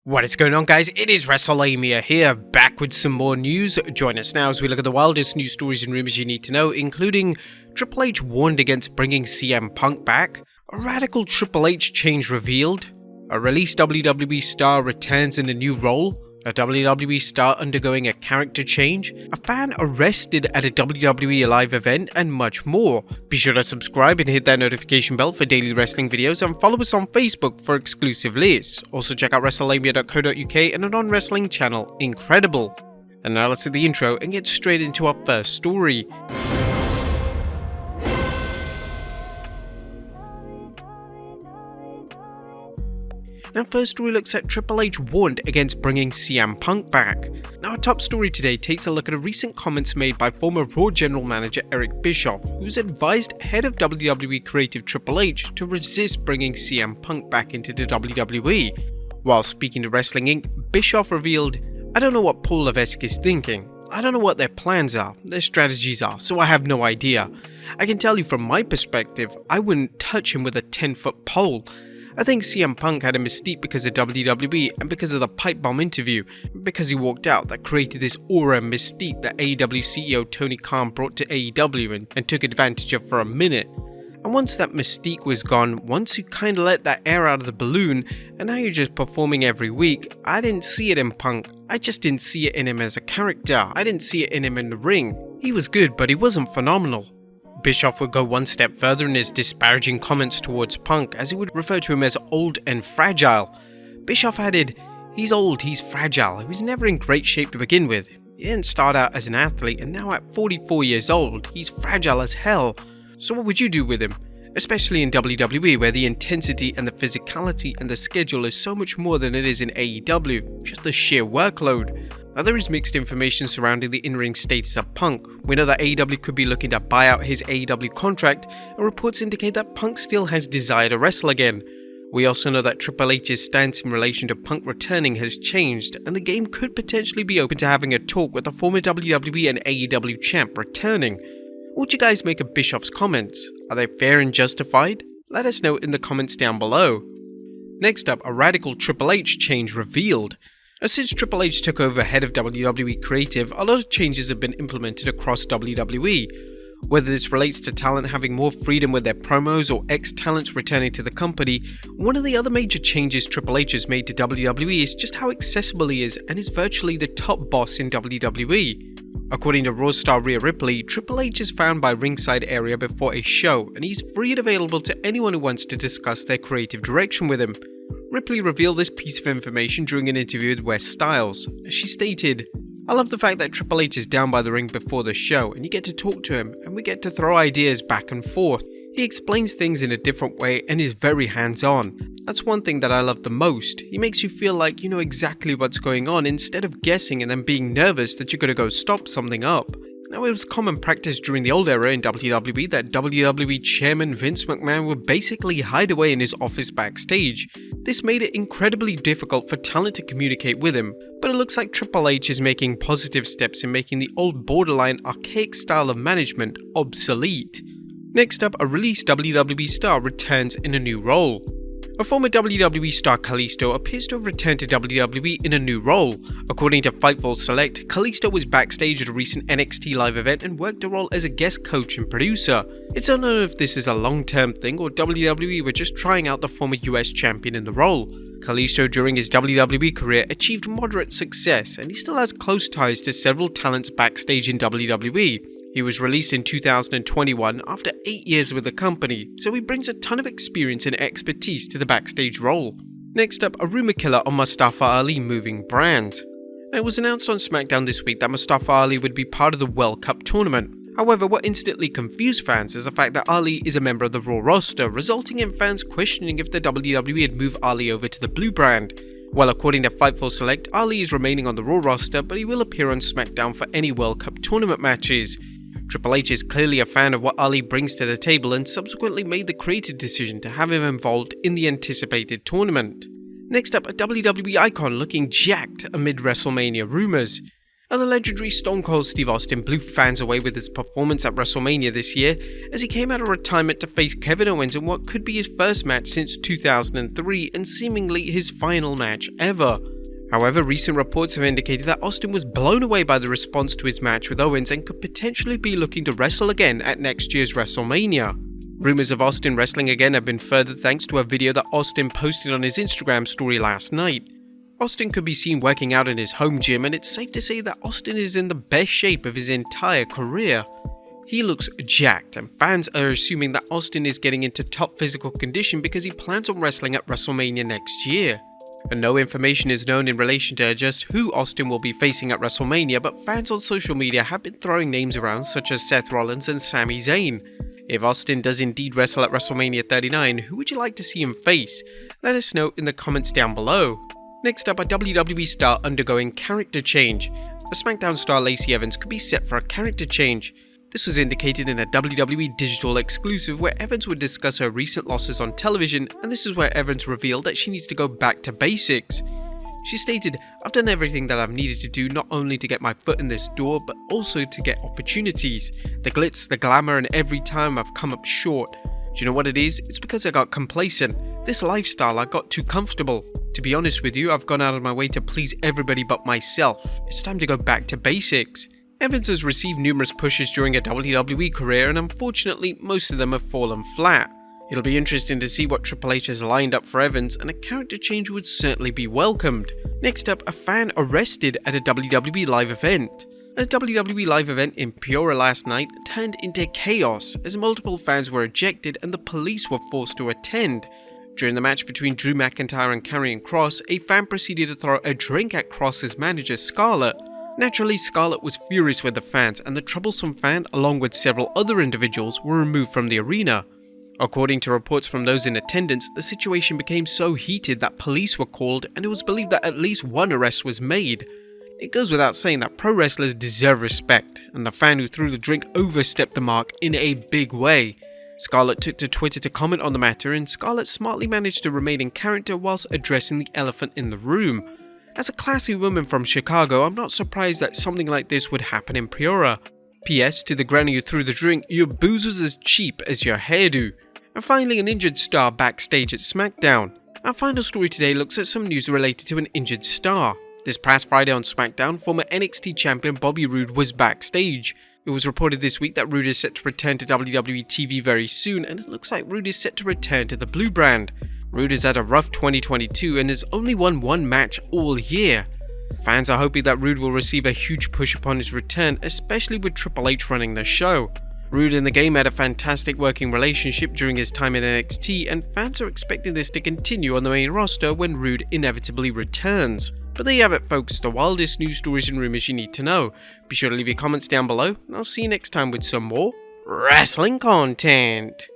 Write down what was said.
What is going on, guys? It is Wrestlelamia here, back with some more news. Join us now as we look at the wildest news stories and rumors you need to know, including Triple H warned against bringing CM Punk back, a radical Triple H change revealed, a released WWE star returns in a new role, a WWE star undergoing a character change, a fan arrested at a WWE live event, and much more. Be sure to subscribe and hit that notification bell for daily wrestling videos, and follow us on Facebook for exclusive lists. Also check out Wrestlelamia.co.uk and a non-wrestling channel, Incredible. And now let's hit the intro and get straight into our first story. Now, first story looks at Triple H warned against bringing CM Punk back. Now, our top story today takes a look at a recent comments made by former Raw General Manager Eric Bischoff, who's advised head of WWE creative Triple H to resist bringing CM Punk back into the WWE. While speaking to Wrestling Inc., Bischoff revealed, "I don't know what Paul Levesque is thinking. I don't know what their plans are, their strategies are, so I have no idea. I can tell you from my perspective, I wouldn't touch him with a 10-foot pole. I think CM Punk had a mystique because of WWE and because of the pipe bomb interview, because he walked out that created this aura and mystique that AEW CEO Tony Khan brought to AEW and took advantage of for a minute. And once that mystique was gone, once you kinda let that air out of the balloon, and now you're just performing every week, I didn't see it in Punk. I just didn't see it in him as a character. I didn't see it in him in the ring. He was good, but he wasn't phenomenal." Bischoff would go one step further in his disparaging comments towards Punk, as he would refer to him as old and fragile. Bischoff added, "He's old, he's fragile, he was never in great shape to begin with. He didn't start out as an athlete, and now at 44 years old, he's fragile as hell. So what would you do with him? Especially in WWE, where the intensity and the physicality and the schedule is so much more than it is in AEW, just the sheer workload." Now, there is mixed information surrounding the in-ring status of Punk. We know that AEW could be looking to buy out his AEW contract, and reports indicate that Punk still has desire to wrestle again. We also know that Triple H's stance in relation to Punk returning has changed, and the game could potentially be open to having a talk with the former WWE and AEW champ returning. What do you guys make of Bischoff's comments? Are they fair and justified? Let us know in the comments down below. Next up, a radical Triple H change revealed. Since Triple H took over head of WWE Creative, a lot of changes have been implemented across WWE. Whether this relates to talent having more freedom with their promos or ex-talents returning to the company, one of the other major changes Triple H has made to WWE is just how accessible he is and is virtually the top boss in WWE. According to Raw star Rhea Ripley, Triple H is found by ringside area before a show, and he's free and available to anyone who wants to discuss their creative direction with him. Ripley revealed this piece of information during an interview with Wes Styles. She stated, "I love the fact that Triple H is down by the ring before the show, and you get to talk to him, and we get to throw ideas back and forth. He explains things in a different way and is very hands-on. That's one thing that I love the most. He makes you feel like you know exactly what's going on instead of guessing and then being nervous that you're gonna go stop something up." Now, it was common practice during the old era in WWE that WWE chairman Vince McMahon would basically hide away in his office backstage. This made it incredibly difficult for talent to communicate with him, but it looks like Triple H is making positive steps in making the old borderline archaic style of management obsolete. Next up, a released WWE star returns in a new role. A former WWE star Kalisto appears to have returned to WWE in a new role. According to Fightful Select, Kalisto was backstage at a recent NXT live event and worked a role as a guest coach and producer. It's unknown if this is a long-term thing or WWE were just trying out the former US champion in the role. Kalisto during his WWE career achieved moderate success, and he still has close ties to several talents backstage in WWE. He was released in 2021 after 8 years with the company, so he brings a ton of experience and expertise to the backstage role. Next up, a rumor killer on Mustafa Ali moving brands. It was announced on Smackdown this week that Mustafa Ali would be part of the World Cup tournament. However, what instantly confused fans is the fact that Ali is a member of the Raw roster, resulting in fans questioning if the WWE had moved Ali over to the Blue brand. Well, according to Fightful Select, Ali is remaining on the Raw roster, but he will appear on Smackdown for any World Cup tournament matches. Triple H is clearly a fan of what Ali brings to the table and subsequently made the creative decision to have him involved in the anticipated tournament. Next up, a WWE icon looking jacked amid WrestleMania rumors. The legendary Stone Cold Steve Austin blew fans away with his performance at WrestleMania this year, as he came out of retirement to face Kevin Owens in what could be his first match since 2003 and seemingly his final match ever. However, recent reports have indicated that Austin was blown away by the response to his match with Owens and could potentially be looking to wrestle again at next year's WrestleMania. Rumours of Austin wrestling again have been furthered thanks to a video that Austin posted on his Instagram story last night. Austin could be seen working out in his home gym, and it's safe to say that Austin is in the best shape of his entire career. He looks jacked, and fans are assuming that Austin is getting into top physical condition because he plans on wrestling at WrestleMania next year. And no information is known in relation to just who Austin will be facing at WrestleMania, but fans on social media have been throwing names around such as Seth Rollins and Sami Zayn. If Austin does indeed wrestle at WrestleMania 39, who would you like to see him face? Let us know in the comments down below. Next up, a WWE star undergoing character change. A Smackdown star Lacey Evans could be set for a character change. This was indicated in a WWE digital exclusive where Evans would discuss her recent losses on television, and this is where Evans revealed that she needs to go back to basics. She stated, "I've done everything that I've needed to do, not only to get my foot in this door, but also to get opportunities. The glitz, the glamour, and every time I've come up short. Do you know what it is? It's because I got complacent. This lifestyle, I got too comfortable. To be honest with you, I've gone out of my way to please everybody but myself. It's time to go back to basics." Evans has received numerous pushes during her WWE career, and unfortunately most of them have fallen flat. It'll be interesting to see what Triple H has lined up for Evans, and a character change would certainly be welcomed. Next up, a fan arrested at a WWE live event. A WWE live event in Peoria last night turned into chaos as multiple fans were ejected and the police were forced to attend. During the match between Drew McIntyre and Karrion Kross, a fan proceeded to throw a drink at Kross's manager Scarlett. Naturally, Scarlett was furious with the fans, and the troublesome fan, along with several other individuals, were removed from the arena. According to reports from those in attendance, the situation became so heated that police were called, and it was believed that at least one arrest was made. It goes without saying that pro wrestlers deserve respect, and the fan who threw the drink overstepped the mark in a big way. Scarlett took to Twitter to comment on the matter, and Scarlett smartly managed to remain in character whilst addressing the elephant in the room. As a classy woman from Chicago, I'm not surprised that something like this would happen in Peoria. P.S. To the granny who threw the drink, your booze was as cheap as your hairdo. And finally, an injured star backstage at Smackdown. Our final story today looks at some news related to an injured star. This past Friday on Smackdown, former NXT champion Bobby Roode was backstage. It was reported this week that Roode is set to return to WWE TV very soon, and it looks like Roode is set to return to the blue brand. Roode has had a rough 2022 and has only won one match all year. Fans are hoping that Roode will receive a huge push upon his return, especially with Triple H running the show. Roode and the game had a fantastic working relationship during his time in NXT, and fans are expecting this to continue on the main roster when Roode inevitably returns. But there you have it folks, the wildest news stories and rumours you need to know. Be sure to leave your comments down below, and I'll see you next time with some more wrestling content.